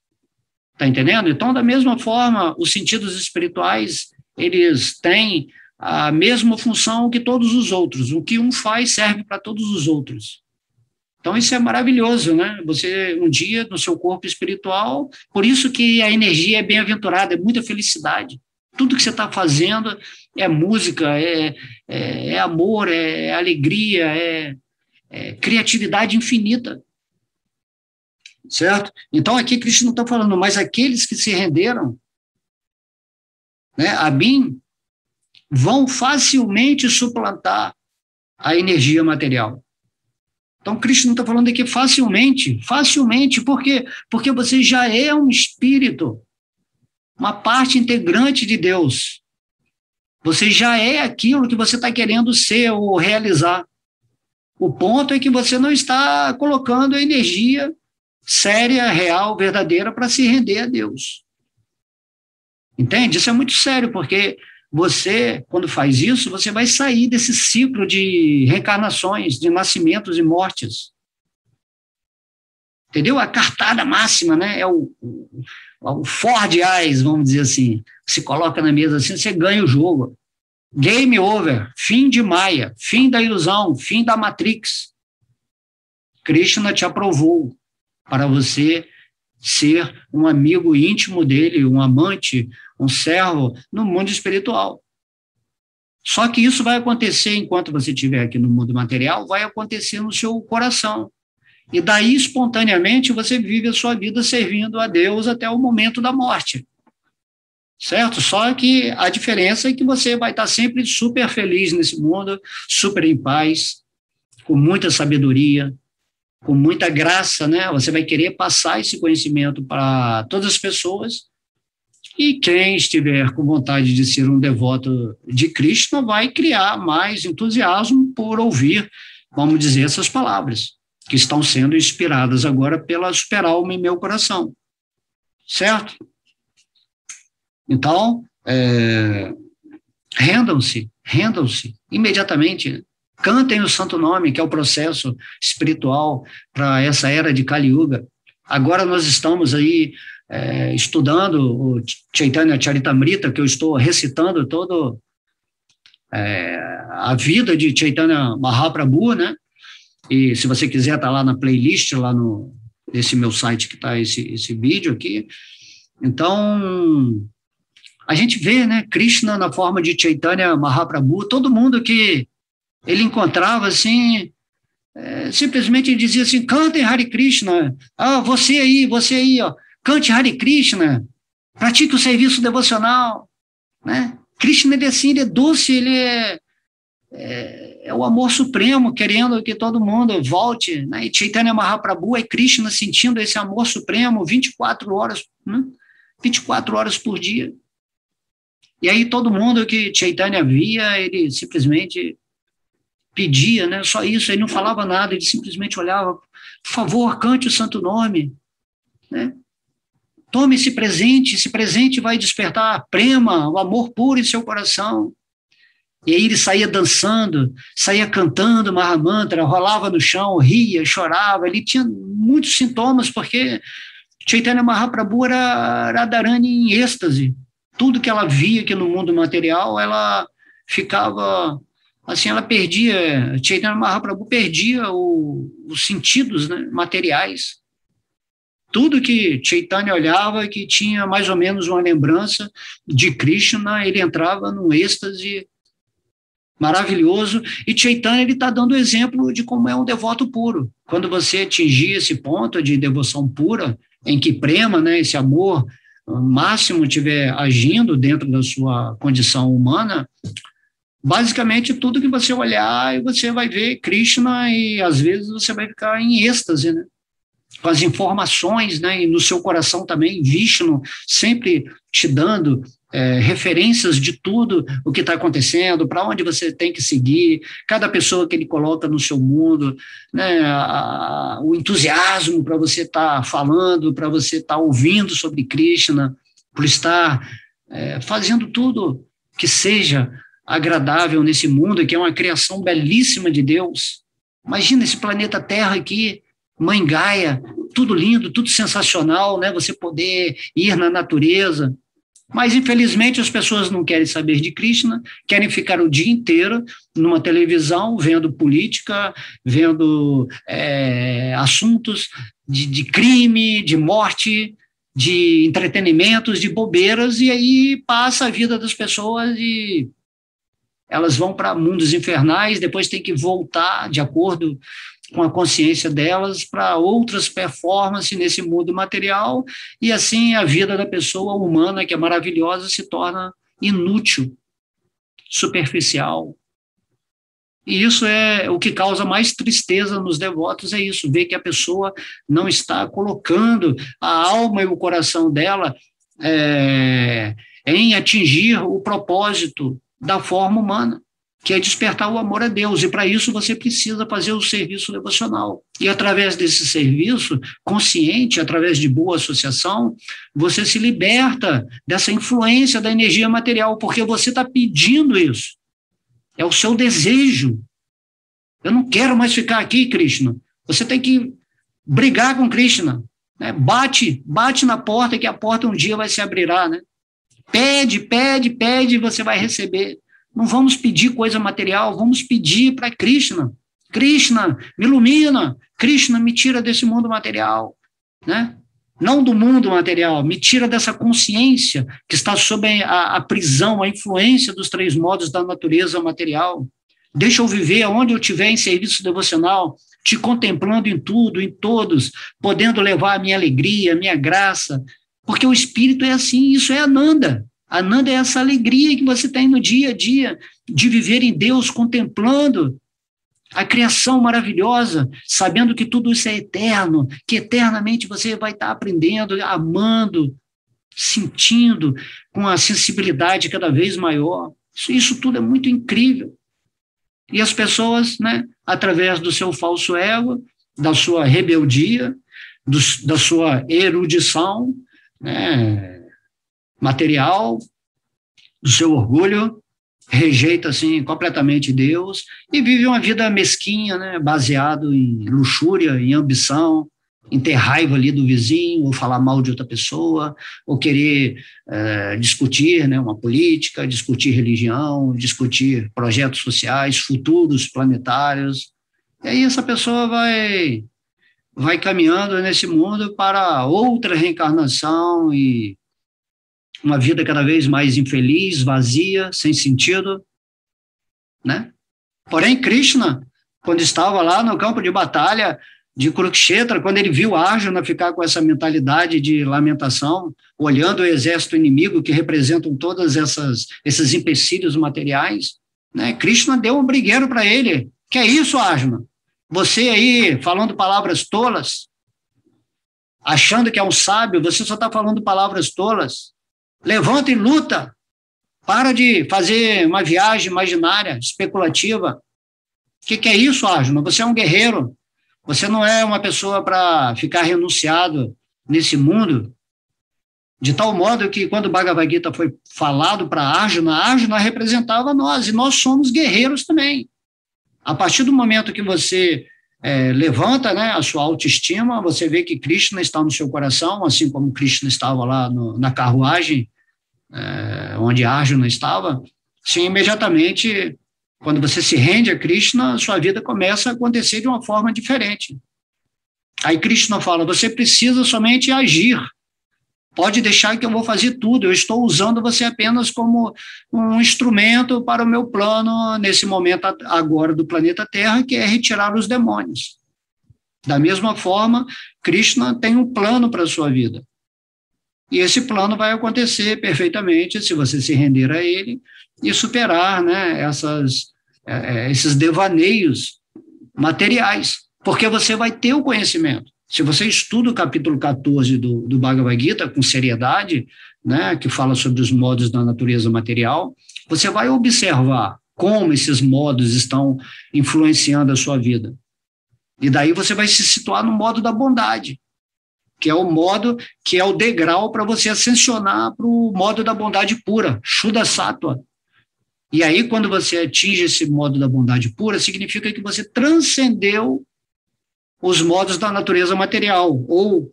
Está entendendo? Então, da mesma forma, os sentidos espirituais, eles têm a mesma função que todos os outros. O que um faz serve para todos os outros. Então, isso é maravilhoso, né? Você, um dia, no seu corpo espiritual, por isso que a energia é bem-aventurada, é muita felicidade. Tudo que você está fazendo é música, é amor, é alegria, é criatividade infinita. Certo? Então, aqui Cristo não está falando, mas aqueles que se renderam, né, a mim, vão facilmente suplantar a energia material. Então, Cristo não está falando aqui facilmente, por quê? Porque você já é um espírito, uma parte integrante de Deus. Você já é aquilo que você está querendo ser ou realizar. O ponto é que você não está colocando a energia séria, real, verdadeira para se render a Deus. Entende? Isso é muito sério, porque você, quando faz isso, você vai sair desse ciclo de reencarnações, de nascimentos e mortes. Entendeu? A cartada máxima, né? É o Ford Eyes, vamos dizer assim. Se coloca na mesa assim, você ganha o jogo. Game over, fim de Maia, fim da ilusão, fim da Matrix. Krishna te aprovou para você ser um amigo íntimo dele, um amante, um servo no mundo espiritual. Só que isso vai acontecer enquanto você estiver aqui no mundo material, vai acontecer no seu coração. E daí, espontaneamente, você vive a sua vida servindo a Deus até o momento da morte. Certo? Só que a diferença é que você vai estar sempre super feliz nesse mundo, super em paz, com muita sabedoria, com muita graça, né? Você vai querer passar esse conhecimento para todas as pessoas, e quem estiver com vontade de ser um devoto de Krishna vai criar mais entusiasmo por ouvir, vamos dizer, essas palavras, que estão sendo inspiradas agora pela super-alma em meu coração. Certo? Então, rendam-se imediatamente. Cantem o santo nome, que é o processo espiritual para essa era de Kali Yuga. Agora nós estamos aí estudando o Chaitanya Charitamrita, que eu estou recitando todo a vida de Chaitanya Mahaprabhu, né? e se você quiser, está lá na playlist, lá nesse meu site que está esse vídeo aqui. Então, a gente vê, né, Krishna na forma de Chaitanya Mahaprabhu, todo mundo que ele encontrava, assim, simplesmente dizia assim, cantem Hare Krishna, você aí, ó, cante Hare Krishna, pratique o serviço devocional, né? Krishna, ele é assim, ele é doce, ele é o amor supremo, querendo que todo mundo volte, né? E Chaitanya Mahaprabhu é Krishna sentindo esse amor supremo 24 horas, né? 24 horas por dia. E aí todo mundo que Chaitanya via, ele simplesmente pedia, né? Só isso, ele não falava nada, ele simplesmente olhava, por favor, cante o santo nome, né? Tome esse presente vai despertar a prema, o amor puro em seu coração. E aí ele saía dançando, saía cantando Mahamantra, rolava no chão, ria, chorava, ele tinha muitos sintomas, porque Chaitanya Mahaprabhu era Radharani em êxtase. Tudo que ela via aqui no mundo material, ela ficava, assim, ela perdia, Chaitanya Mahaprabhu perdia os sentidos, né, materiais. Tudo que Chaitanya olhava, que tinha mais ou menos uma lembrança de Krishna, ele entrava num êxtase maravilhoso, e Chaitanya está dando exemplo de como é um devoto puro. Quando você atingir esse ponto de devoção pura, em que prema, né, esse amor máximo estiver agindo dentro da sua condição humana, basicamente tudo que você olhar, você vai ver Krishna, e às vezes você vai ficar em êxtase, né? Com as informações, né, e no seu coração também, Vishnu sempre te dando referências de tudo o que está acontecendo, para onde você tem que seguir, cada pessoa que ele coloca no seu mundo, né, o entusiasmo para você estar falando, para você estar ouvindo sobre Krishna, por estar fazendo tudo que seja agradável nesse mundo, que é uma criação belíssima de Deus. Imagina esse planeta Terra aqui, Mãe Gaia, tudo lindo, tudo sensacional, né? Você poder ir na natureza. Mas, infelizmente, as pessoas não querem saber de Krishna, querem ficar o dia inteiro numa televisão, vendo política, vendo assuntos de crime, de morte, de entretenimentos, de bobeiras, e aí passa a vida das pessoas e elas vão para mundos infernais, depois tem que voltar, de acordo com a consciência delas, para outras performances nesse mundo material, e assim a vida da pessoa humana, que é maravilhosa, se torna inútil, superficial. E isso é o que causa mais tristeza nos devotos, é isso, ver que a pessoa não está colocando a alma e o coração dela em atingir o propósito da forma humana, que é despertar o amor a Deus, e para isso você precisa fazer o serviço devocional. E através desse serviço consciente, através de boa associação, você se liberta dessa influência da energia material, porque você está pedindo isso. É o seu desejo. Eu não quero mais ficar aqui, Krishna. Você tem que brigar com Krishna, né? Bate na porta, que a porta um dia vai se abrirá, né? Pede, você vai receber. Não vamos pedir coisa material, vamos pedir para Krishna. Krishna, me ilumina. Krishna, me tira desse mundo material, né? Não do mundo material, me tira dessa consciência que está sob a prisão, a influência dos três modos da natureza material. Deixa eu viver onde eu estiver em serviço devocional, te contemplando em tudo, em todos, podendo levar a minha alegria, a minha graça, porque o espírito é assim, isso é Ananda. Ananda é essa alegria que você tem no dia a dia, de viver em Deus, contemplando a criação maravilhosa, sabendo que tudo isso é eterno, que eternamente você vai estar aprendendo, amando, sentindo, com a sensibilidade cada vez maior. Isso tudo é muito incrível. E as pessoas, né, através do seu falso ego, da sua rebeldia, da sua erudição, né, material, do seu orgulho, rejeita assim completamente Deus e vive uma vida mesquinha, né, baseado em luxúria, em ambição, em ter raiva ali do vizinho, ou falar mal de outra pessoa, ou querer discutir, né, uma política, discutir religião, discutir projetos sociais, futuros planetários. E aí essa pessoa vai caminhando nesse mundo para outra reencarnação e uma vida cada vez mais infeliz, vazia, sem sentido, né? Porém, Krishna, quando estava lá no campo de batalha de Kurukshetra, quando ele viu Arjuna ficar com essa mentalidade de lamentação, olhando o exército inimigo que representam todos esses empecilhos materiais, né? Krishna deu um brigueiro para ele. Que é isso, Arjuna? Você aí falando palavras tolas, achando que é um sábio, você só está falando palavras tolas. Levanta e luta. Para de fazer uma viagem imaginária, especulativa. O que é isso, Arjuna? Você é um guerreiro. Você não é uma pessoa para ficar renunciado nesse mundo. De tal modo que, quando o Bhagavad Gita foi falado para Arjuna, Arjuna representava nós, e nós somos guerreiros também. A partir do momento que você levanta, né, a sua autoestima, você vê que Krishna está no seu coração, assim como Krishna estava lá na carruagem, onde Arjuna estava, sim, imediatamente, quando você se rende a Krishna, sua vida começa a acontecer de uma forma diferente. Aí Krishna fala, você precisa somente agir. Pode deixar que eu vou fazer tudo, eu estou usando você apenas como um instrumento para o meu plano, nesse momento agora do planeta Terra, que é retirar os demônios. Da mesma forma, Krishna tem um plano para a sua vida. E esse plano vai acontecer perfeitamente se você se render a ele e superar, né, esses devaneios materiais, porque você vai ter o conhecimento. Se você estuda o capítulo 14 do Bhagavad Gita com seriedade, né, que fala sobre os modos da natureza material, você vai observar como esses modos estão influenciando a sua vida. E daí você vai se situar no modo da bondade, que é o modo, que é o degrau para você ascensionar para o modo da bondade pura, Shuddha Sattva. E aí, quando você atinge esse modo da bondade pura, significa que você transcendeu os modos da natureza material, ou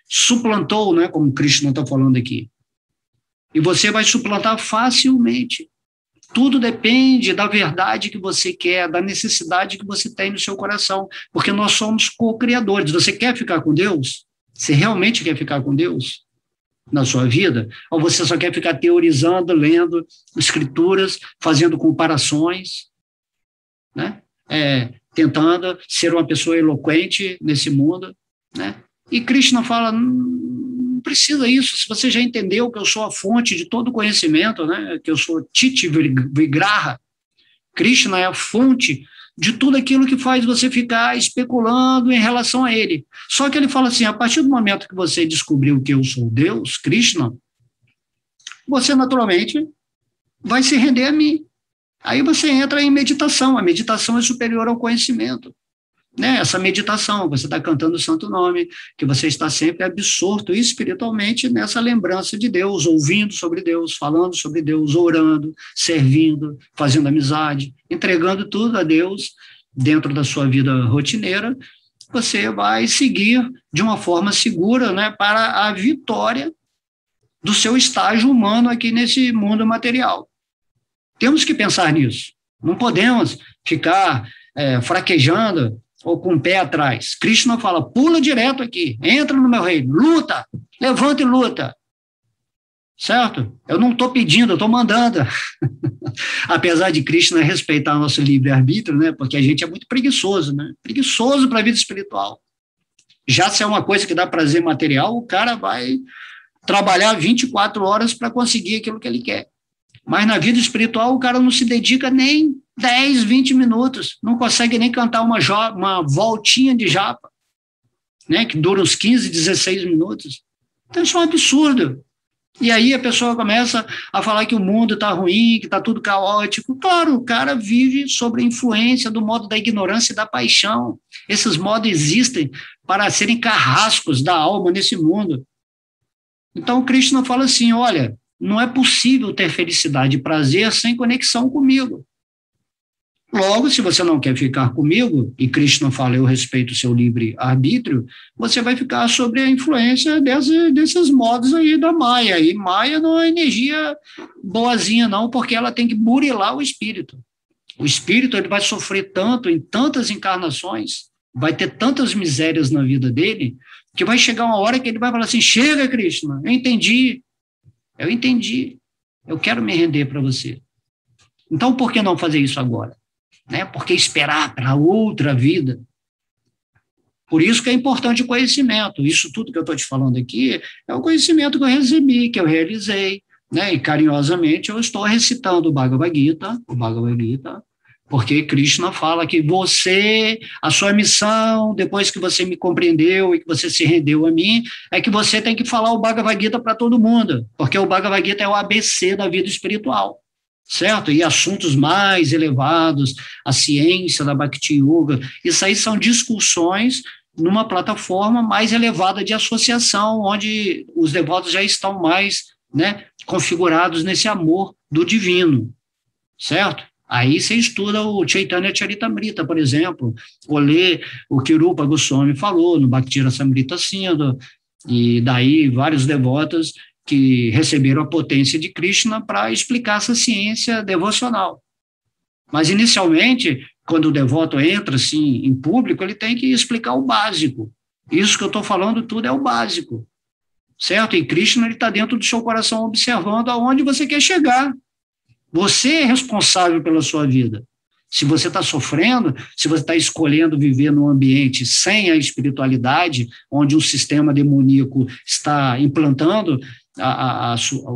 suplantou, né, como Krishna está falando aqui. E você vai suplantar facilmente. Tudo depende da verdade que você quer, da necessidade que você tem no seu coração, porque nós somos co-criadores. Você quer ficar com Deus? Você realmente quer ficar com Deus na sua vida? Ou você só quer ficar teorizando, lendo escrituras, fazendo comparações, né? Tentando ser uma pessoa eloquente nesse mundo, né? E Krishna fala, não precisa isso, se você já entendeu que eu sou a fonte de todo conhecimento, né? Que eu sou Titi Vigraha, Krishna é a fonte de tudo aquilo que faz você ficar especulando em relação a ele. Só que ele fala assim, a partir do momento que você descobriu que eu sou Deus, Krishna, você naturalmente vai se render a mim. Aí você entra em meditação, a meditação é superior ao conhecimento, né? Essa meditação, você está cantando o santo nome, que você está sempre absorto espiritualmente nessa lembrança de Deus, ouvindo sobre Deus, falando sobre Deus, orando, servindo, fazendo amizade, entregando tudo a Deus dentro da sua vida rotineira, você vai seguir de uma forma segura, né, para a vitória do seu estágio humano aqui nesse mundo material. Temos que pensar nisso. Não podemos ficar fraquejando ou com o pé atrás. Krishna fala, pula direto aqui, entra no meu reino, luta, levanta e luta. Certo? Eu não estou pedindo, eu estou mandando. Apesar de Krishna respeitar nosso livre-arbítrio, né? Porque a gente é muito preguiçoso, né? Preguiçoso para a vida espiritual. Já se é uma coisa que dá prazer material, o cara vai trabalhar 24 horas para conseguir aquilo que ele quer. Mas na vida espiritual o cara não se dedica nem 10, 20 minutos, não consegue nem cantar uma voltinha de japa, né, que dura uns 15, 16 minutos. Então isso é um absurdo. E aí a pessoa começa a falar que o mundo está ruim, que está tudo caótico. Claro, o cara vive sob a influência do modo da ignorância e da paixão. Esses modos existem para serem carrascos da alma nesse mundo. Então o Krishna fala assim, olha, não é possível ter felicidade e prazer sem conexão comigo. Logo, se você não quer ficar comigo, e Krishna fala, eu respeito o seu livre-arbítrio, você vai ficar sob a influência desses modos aí da Maya. E Maya não é energia boazinha, não, porque ela tem que burilar o espírito. O espírito ele vai sofrer tanto em tantas encarnações, vai ter tantas misérias na vida dele, que vai chegar uma hora que ele vai falar assim, chega, Krishna, eu entendi, eu quero me render para você. Então, por que não fazer isso agora? Né? Por que esperar para outra vida? Por isso que é importante o conhecimento. Isso tudo que eu estou te falando aqui é o conhecimento que eu recebi, que eu realizei, né? E carinhosamente eu estou recitando o Bhagavad Gita, porque Krishna fala que a sua missão, depois que você me compreendeu e que você se rendeu a mim, é que você tem que falar o Bhagavad Gita para todo mundo, porque o Bhagavad Gita é o ABC da vida espiritual, certo? E assuntos mais elevados, a ciência da Bhakti Yoga, isso aí são discussões numa plataforma mais elevada de associação, onde os devotos já estão mais, né, configurados nesse amor do divino, certo? Aí você estuda o Chaitanya Charitamrita, por exemplo, ou lê o que o Rupa Goswami falou no Bhakti Rasamrita Sindhu, e daí vários devotos que receberam a potência de Krishna para explicar essa ciência devocional. Mas, inicialmente, quando o devoto entra assim, em público, ele tem que explicar o básico. Isso que eu estou falando tudo é o básico, certo? E Krishna está dentro do seu coração observando aonde você quer chegar. Você é responsável pela sua vida. Se você está sofrendo, se você está escolhendo viver num ambiente sem a espiritualidade, onde um sistema demoníaco está implantando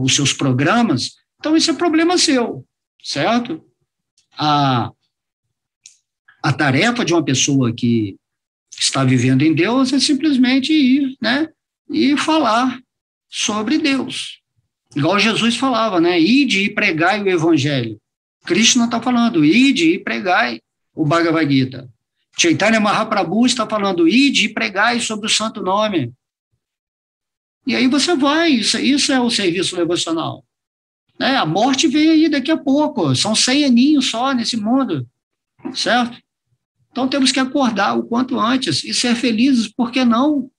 os seus programas, então isso é problema seu, certo? A tarefa de uma pessoa que está vivendo em Deus é simplesmente ir, né, e falar sobre Deus. Igual Jesus falava, né, ide e pregai o evangelho. Krishna está falando, ide e pregai o Bhagavad Gita. Chaitanya Mahaprabhu está falando, ide e pregai sobre o santo nome. E aí você vai, isso é o serviço devocional. Né? A morte vem aí daqui a pouco, são 100 aninhos só nesse mundo, certo? Então temos que acordar o quanto antes e ser felizes, por que não?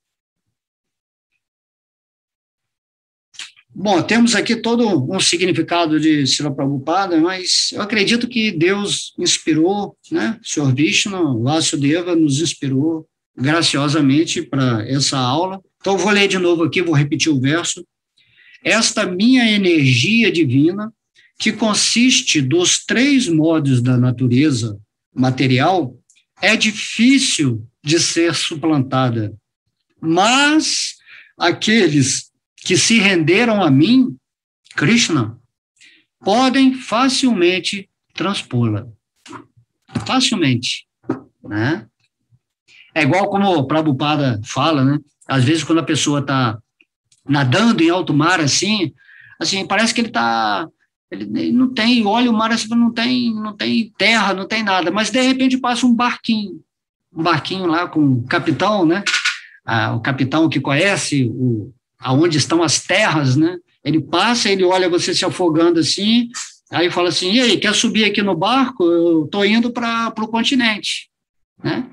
Bom, temos aqui todo um significado de Srila Prabhupada, mas eu acredito que Deus inspirou, né? O Sr. Vishnu, Vasudeva nos inspirou graciosamente para essa aula. Então, eu vou ler de novo aqui, vou repetir o verso. Esta minha energia divina, que consiste dos 3 modos da natureza material, é difícil de ser suplantada, mas aqueles que se renderam a mim, Krishna, podem facilmente transpô-la. Facilmente. Né? É igual como o Prabhupada fala, né? Às vezes quando a pessoa está nadando em alto mar, assim, parece que ele não tem, olha o mar, assim, não tem terra, não tem nada, mas de repente passa um barquinho lá com o capitão, né? O capitão que conhece aonde estão as terras, né? Ele passa, ele olha você se afogando assim, aí fala assim, e aí, quer subir aqui no barco? Eu estou indo para o continente, né?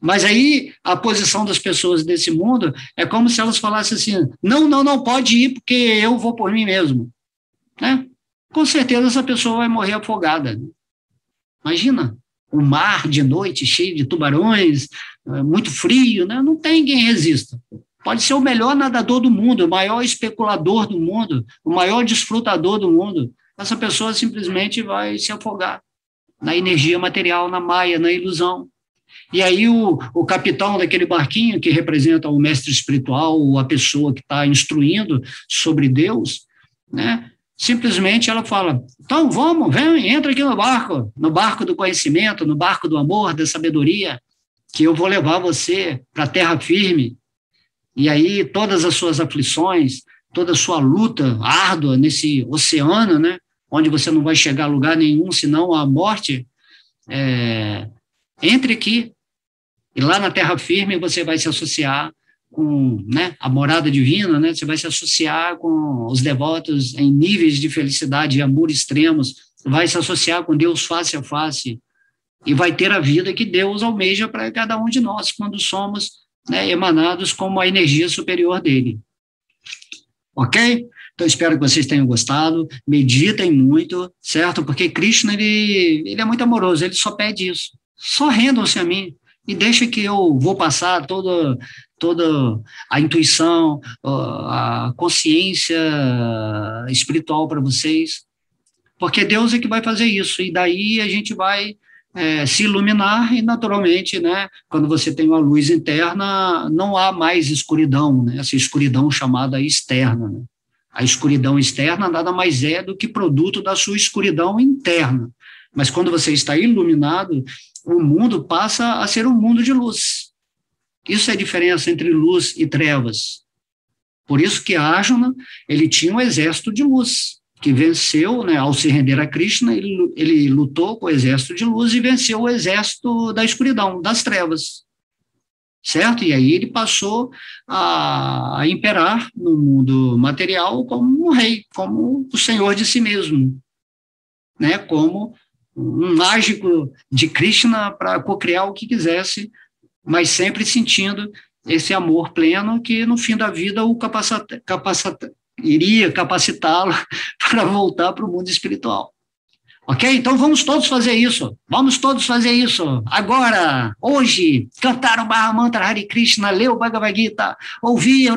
Mas aí a posição das pessoas desse mundo é como se elas falassem assim, não pode ir porque eu vou por mim mesmo, né? Com certeza essa pessoa vai morrer afogada. Imagina, o mar de noite cheio de tubarões, muito frio, né? Não tem quem resista. Pode ser o melhor nadador do mundo, o maior especulador do mundo, o maior desfrutador do mundo. Essa pessoa simplesmente vai se afogar na energia material, na maia, na ilusão. E aí o capitão daquele barquinho, que representa o mestre espiritual, ou a pessoa que está instruindo sobre Deus, né? Simplesmente ela fala, então vamos, vem, entra aqui no barco do conhecimento, no barco do amor, da sabedoria, que eu vou levar você para a terra firme. E aí todas as suas aflições, toda a sua luta árdua nesse oceano, né, onde você não vai chegar a lugar nenhum senão a morte, entre aqui. E lá na terra firme você vai se associar com, né, a morada divina, né, você vai se associar com os devotos em níveis de felicidade e amor extremos, vai se associar com Deus face a face e vai ter a vida que Deus almeja para cada um de nós quando somos, né, emanados como a energia superior dele. Ok? Então, espero que vocês tenham gostado, meditem muito, certo? Porque Krishna, ele é muito amoroso, ele só pede isso. Só rendam-se a mim e deixa que eu vou passar toda a intuição, a consciência espiritual para vocês, porque Deus é que vai fazer isso, e daí a gente vai se iluminar, e naturalmente, né, quando você tem uma luz interna, não há mais escuridão, né, essa escuridão chamada externa, né? A escuridão externa nada mais é do que produto da sua escuridão interna. Mas quando você está iluminado, o mundo passa a ser um mundo de luz. Isso é a diferença entre luz e trevas. Por isso que Arjuna, ele tinha um exército de luz, que venceu, né, ao se render a Krishna, ele lutou com o exército de luz e venceu o exército da escuridão, das trevas. Certo? E aí ele passou a imperar no mundo material como um rei, como o senhor de si mesmo, né? Como um mágico de Krishna para cocriar o que quisesse, mas sempre sentindo esse amor pleno que no fim da vida o iria capacitá-lo para voltar para o mundo espiritual. Ok? Então vamos todos fazer isso. Vamos todos fazer isso. Agora, hoje, cantar o Mahamantra Hare Krishna, ler o Bhagavad Gita, ouvir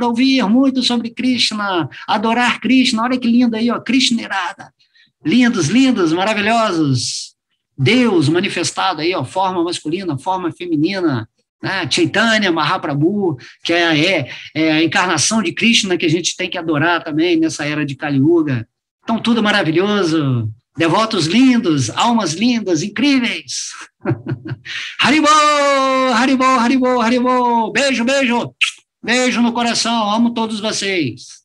muito sobre Krishna, adorar Krishna. Olha que lindo aí, ó, Krishna irada. Lindos, lindos, maravilhosos. Deus manifestado aí, ó, forma masculina, forma feminina, né? Chaitanya Mahaprabhu, que é a encarnação de Krishna que a gente tem que adorar também nessa era de Kali Yuga. Então, tudo maravilhoso. Devotos lindos, almas lindas, incríveis. Haribol, Haribol, Haribol, Haribol. Beijo, beijo. Beijo no coração. Amo todos vocês.